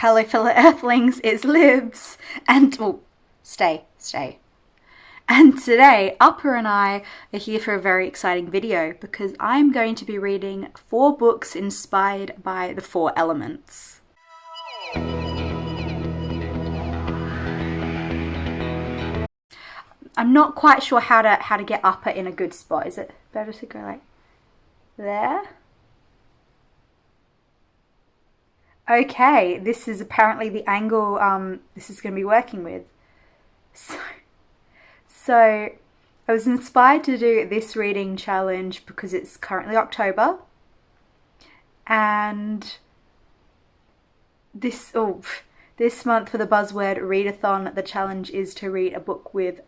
Hello fellow Earthlings, it's Libs, and, stay. And today, Upper and I are here for a very exciting video because I'm going to be reading 4 books inspired by the 4 elements. I'm not quite sure how to get Upper in a good spot. Is it better to go like there? Okay, this is apparently the angle this is going to be working with. So I was inspired to do this reading challenge because it's currently October, and this month for the buzzword readathon, the challenge is to read a book with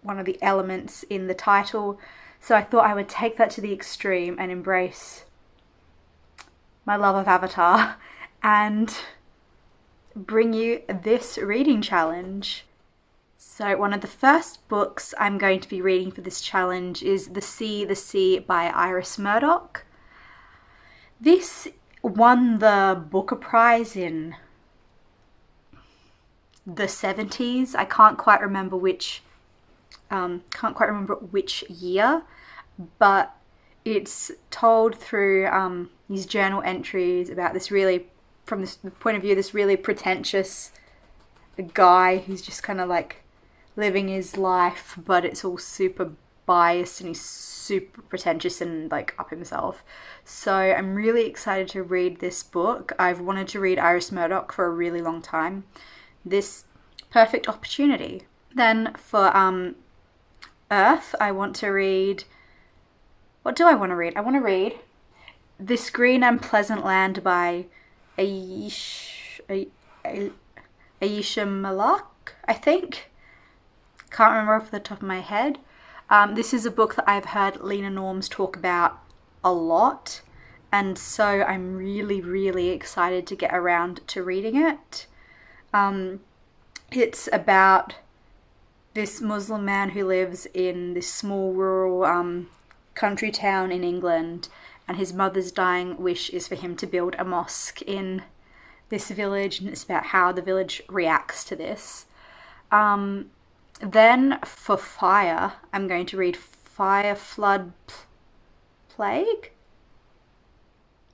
one of the elements in the title. So I thought I would take that to the extreme and embrace my love of Avatar and bring you this reading challenge. So one of the first books I'm going to be reading for this challenge is The Sea by Iris Murdoch. This won the Booker Prize in the 70s. I can't quite remember which year, but it's told through these journal entries about this really, from this point of view, this really pretentious guy who's just kind of like living his life, but it's all super biased and he's super pretentious and like up himself. So I'm really excited to read this book. I've wanted to read Iris Murdoch for a really long time. This perfect opportunity. Then for Earth, I want to read, what do I want to read? I want to read This Green and Pleasant Land by Aisha Murdoch, I think. Can't remember off the top of my head. This is a book that I've heard Lena Norms talk about a lot, and so I'm really excited to get around to reading it. It's about this Muslim man who lives in this small rural country town in England, and his mother's dying wish is for him to build a mosque in this village, and it's about how the village reacts to this. Then for Fire, I'm going to read Fire, Flood, Plague?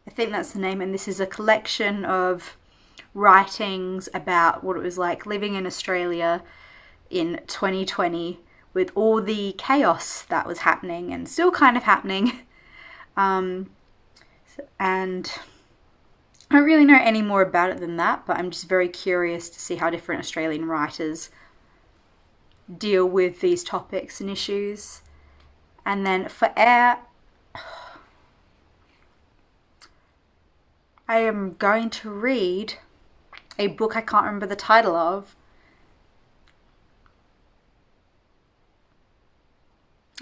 I think that's the name, and this is a collection of writings about what it was like living in Australia in 2020 with all the chaos that was happening and still kind of happening. And I don't really know any more about it than that, but I'm just very curious to see how different Australian writers deal with these topics and issues. And then for Air, I am going to read a book I can't remember the title of.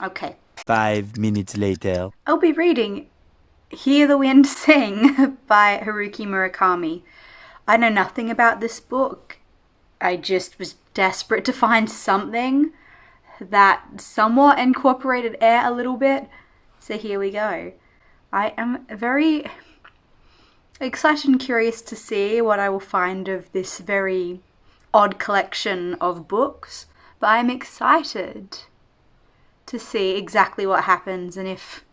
Okay. 5 minutes later. I'll be reading Hear the Wind Sing by Haruki Murakami. I know nothing about this book. I just was desperate to find something that somewhat incorporated air a little bit. So here we go. I am very excited and curious to see what I will find of this very odd collection of books. But I'm excited to see exactly what happens and if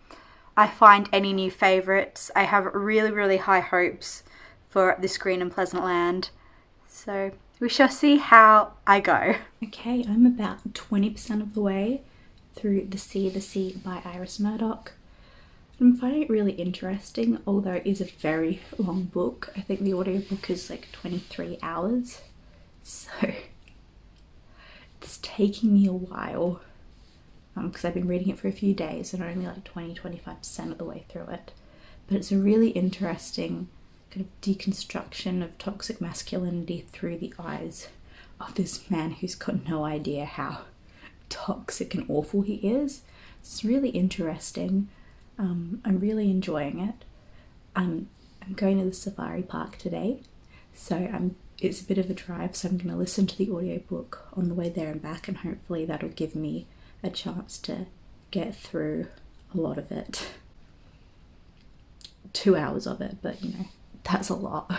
I find any new favourites. I have really high hopes for This Green and Pleasant Land. So we shall see how I go. Okay, I'm about 20% of the way through The Sea by Iris Murdoch. I'm finding it really interesting, although it is a very long book. I think the audiobook is like 23 hours. So it's taking me a while because I've been reading it for a few days and only like 20-25% of the way through it. But it's a really interesting kind of deconstruction of toxic masculinity through the eyes of this man who's got no idea how toxic and awful he is. It's really interesting. I'm really enjoying it. I'm going to the safari park today, so it's a bit of a drive, so I'm going to listen to the audiobook on the way there and back, and hopefully that'll give me a chance to get through a lot of it. 2 hours of it, but you know, that's a lot.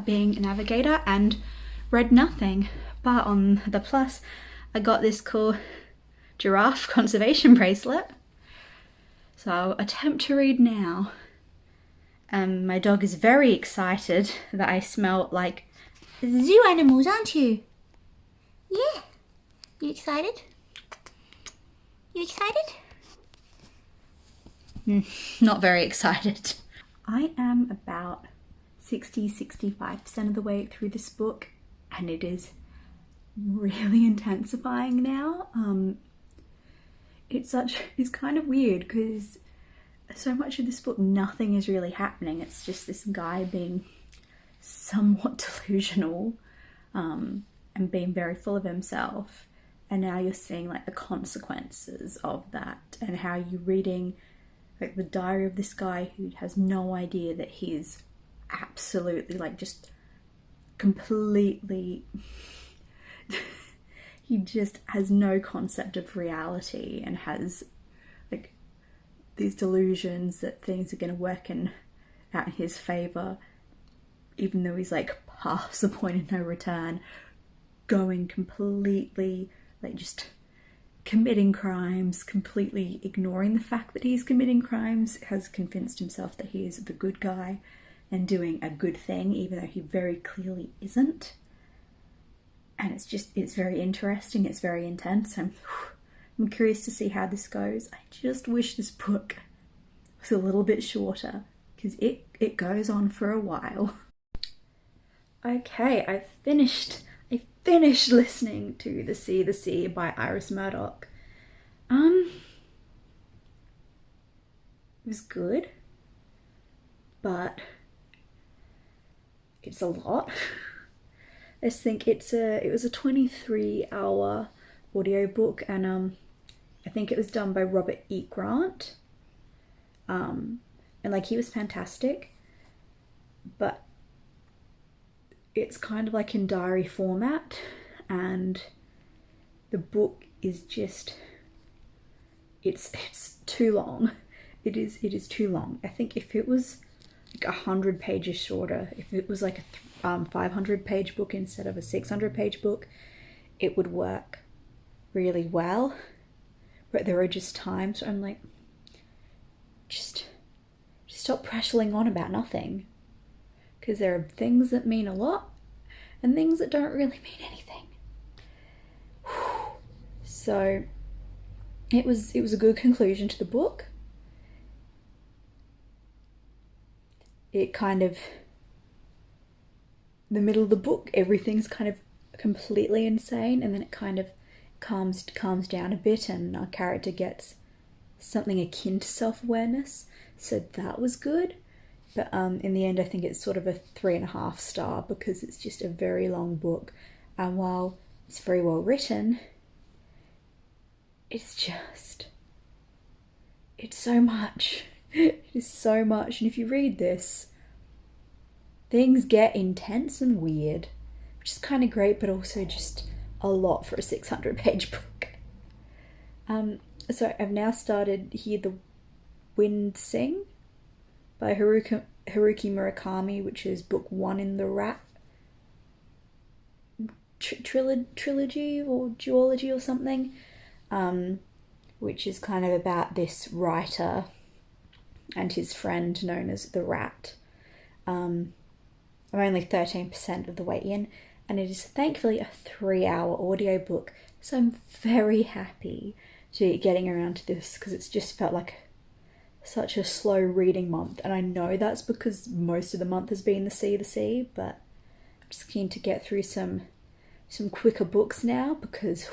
up being a navigator and read nothing. But on the plus, I got this cool giraffe conservation bracelet. So I'll attempt to read now. My dog is very excited that I smell like zoo animals, aren't you? Yeah. You excited? You excited? Not very excited. I am about 60-65% of the way through this book, and it is really intensifying now. It's kind of weird because so much of this book, nothing is really happening. It's just this guy being somewhat delusional and being very full of himself. And now you're seeing like the consequences of that, and how you're reading like the diary of this guy who has no idea that he's absolutely like just completely he just has no concept of reality and has like these delusions that things are going to work out in his favor, even though he's like past the point of no return, going completely like just committing crimes, completely ignoring the fact that he's committing crimes, has convinced himself that he is the good guy and doing a good thing, even though he very clearly isn't. And it's very interesting, it's very intense. I'm curious to see how this goes. I just wish this book was a little bit shorter, because it goes on for a while. Okay, I finished listening to The Sea by Iris Murdoch. It was good, but it's a lot. I think it was a 23-hour audiobook, and I think it was done by Robert E. Grant. And like, he was fantastic, but it's kind of like in diary format, and the book is just it's too long. It is too long. I think if it was like 100 pages shorter, if it was like a 500-page book instead of a 600-page book, it would work really well. But there are just times where I'm like, just stop prattling on about nothing, because there are things that mean a lot and things that don't really mean anything. So it was a good conclusion to the book. It kind of, the middle of the book, everything's kind of completely insane, and then it kind of calms down a bit, and our character gets something akin to self-awareness. So that was good. But in the end, I think it's sort of a 3.5 star, because it's just a very long book. And while it's very well written, it's so much. It is so much. And if you read this, things get intense and weird, which is kind of great, but also just a lot for a 600-page book. So I've now started Hear the Wind Sing by Haruki Murakami, which is book 1 in the Rat trilogy or duology or something, which is kind of about this writer and his friend known as the Rat. I'm only 13% of the way in, and it is thankfully a 3-hour audiobook, so I'm very happy to be getting around to this, because it's just felt like such a slow reading month. And I know that's because most of the month has been the sea, but I'm just keen to get through some quicker books now, because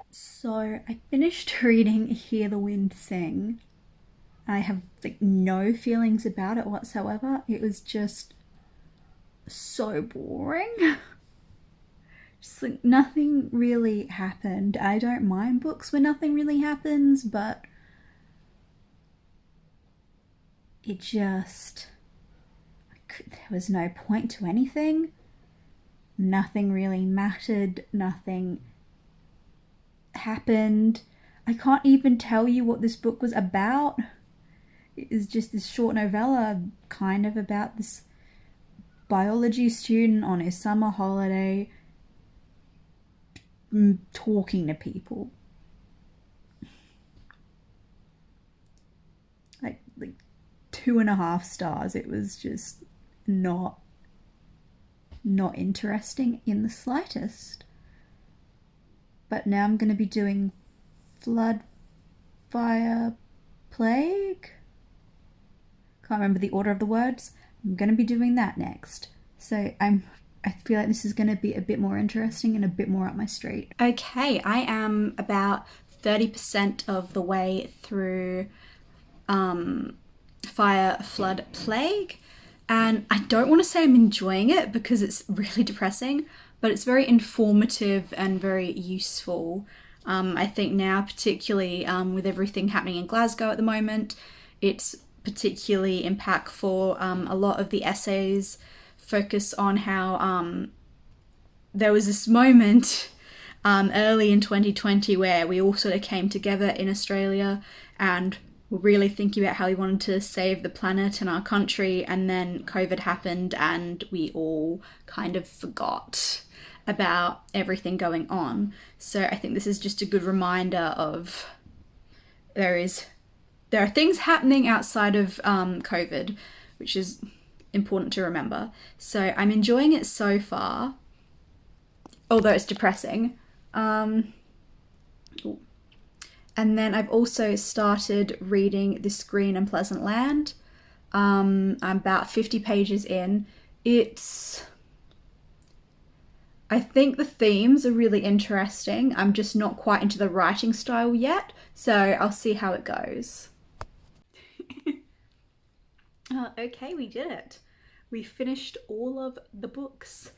so I finished reading Hear the Wind Sing. I have like no feelings about it whatsoever. It was just so boring. Just like nothing really happened. I don't mind books where nothing really happens, but it just, there was no point to anything. Nothing really mattered. Nothing happened. I can't even tell you what this book was about. It is just this short novella kind of about this biology student on his summer holiday talking to people. Like 2.5 stars. It was just not interesting in the slightest. But now I'm going to be doing Flood, Fire, Plague. Can't remember the order of the words. I'm going to be doing that next. So I feel like this is going to be a bit more interesting and a bit more up my street. Okay, I am about 30% of the way through Fire, Flood, Plague. And I don't want to say I'm enjoying it because it's really depressing, but it's very informative and very useful. I think now, particularly with everything happening in Glasgow at the moment, it's particularly impactful. A lot of the essays focus on how there was this moment early in 2020 where we all sort of came together in Australia and were really thinking about how we wanted to save the planet and our country, and then COVID happened and we all kind of forgot about everything going on. So I think this is just a good reminder of there are things happening outside of COVID, which is important to remember. So I'm enjoying it so far, although it's depressing. And then I've also started reading This Green and Pleasant Land. I'm about 50 pages in. I think the themes are really interesting. I'm just not quite into the writing style yet, so I'll see how it goes. Okay, we did it. We finished all of the books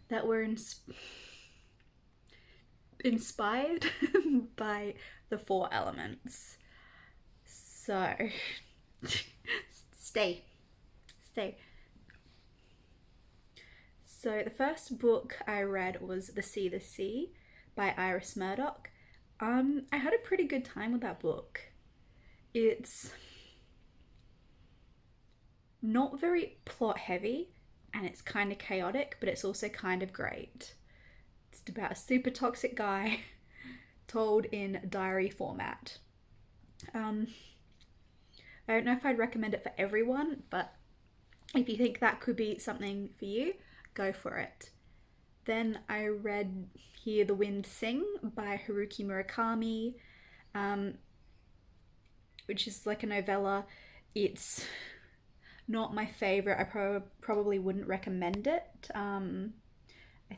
that were inspired by the 4 elements. So, stay. So the first book I read was The Sea by Iris Murdoch. I had a pretty good time with that book. It's not very plot heavy and it's kind of chaotic, but it's also kind of great. It's about a super toxic guy told in diary format. I don't know if I'd recommend it for everyone, but if you think that could be something for you, go for it. Then I read Hear the Wind Sing by Haruki Murakami, which is like a novella. It's not my favorite. I probably wouldn't recommend it. I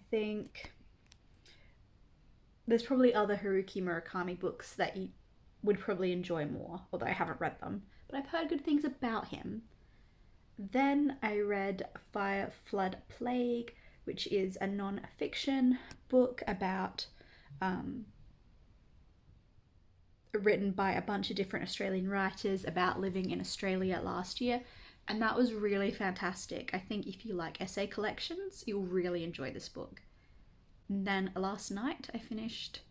think there's probably other Haruki Murakami books that you would probably enjoy more, although I haven't read them, but I've heard good things about him. Then I read Fire, Flood, Plague, which is a non-fiction book about written by a bunch of different Australian writers about living in Australia last year, and that was really fantastic. I think if you like essay collections, you'll really enjoy this book. And then last night I finished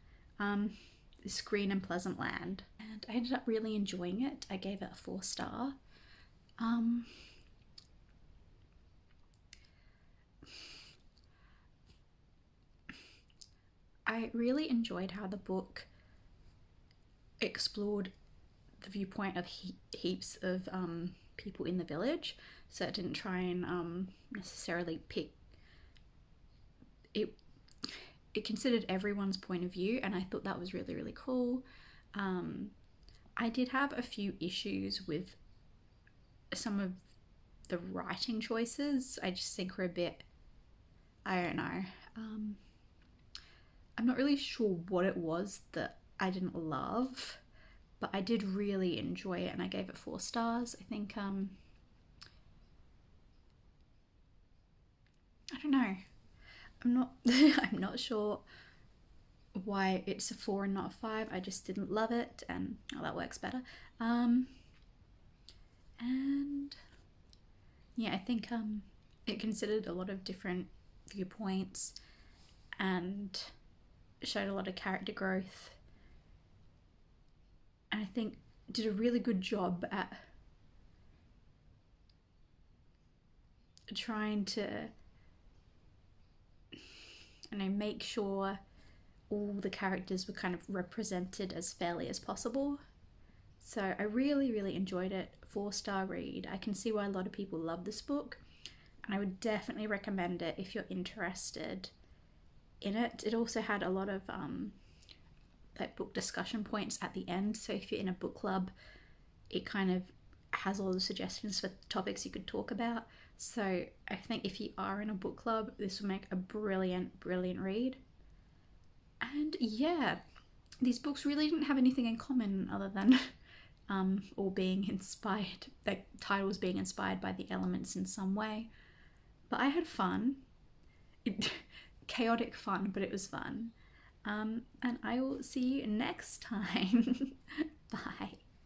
This Green and Pleasant Land, and I ended up really enjoying it. I gave it a 4-star. I really enjoyed how the book explored the viewpoint of heaps of people in the village, so it didn't try and necessarily pick it. It considered everyone's point of view, and I thought that was really, really cool. I did have a few issues with some of the writing choices. I just think were a bit, I don't know. I'm not really sure what it was that I didn't love, but I did really enjoy it and I gave it 4 stars. I think, I don't know. I'm not sure why it's a 4 and not a 5. I just didn't love it, and that works better. And yeah, I think it considered a lot of different viewpoints and showed a lot of character growth, and I think did a really good job at trying to, make sure all the characters were kind of represented as fairly as possible. So I really, really enjoyed it. 4-star read. I can see why a lot of people love this book, and I would definitely recommend it if you're interested in it. It also had a lot of like book discussion points at the end, so if you're in a book club, it kind of has all the suggestions for topics you could talk about. So I think if you are in a book club, this will make a brilliant, brilliant read. And yeah, these books really didn't have anything in common other than all being inspired, like titles being inspired by the elements in some way. But I had fun. Chaotic fun, but it was fun. And I will see you next time. Bye.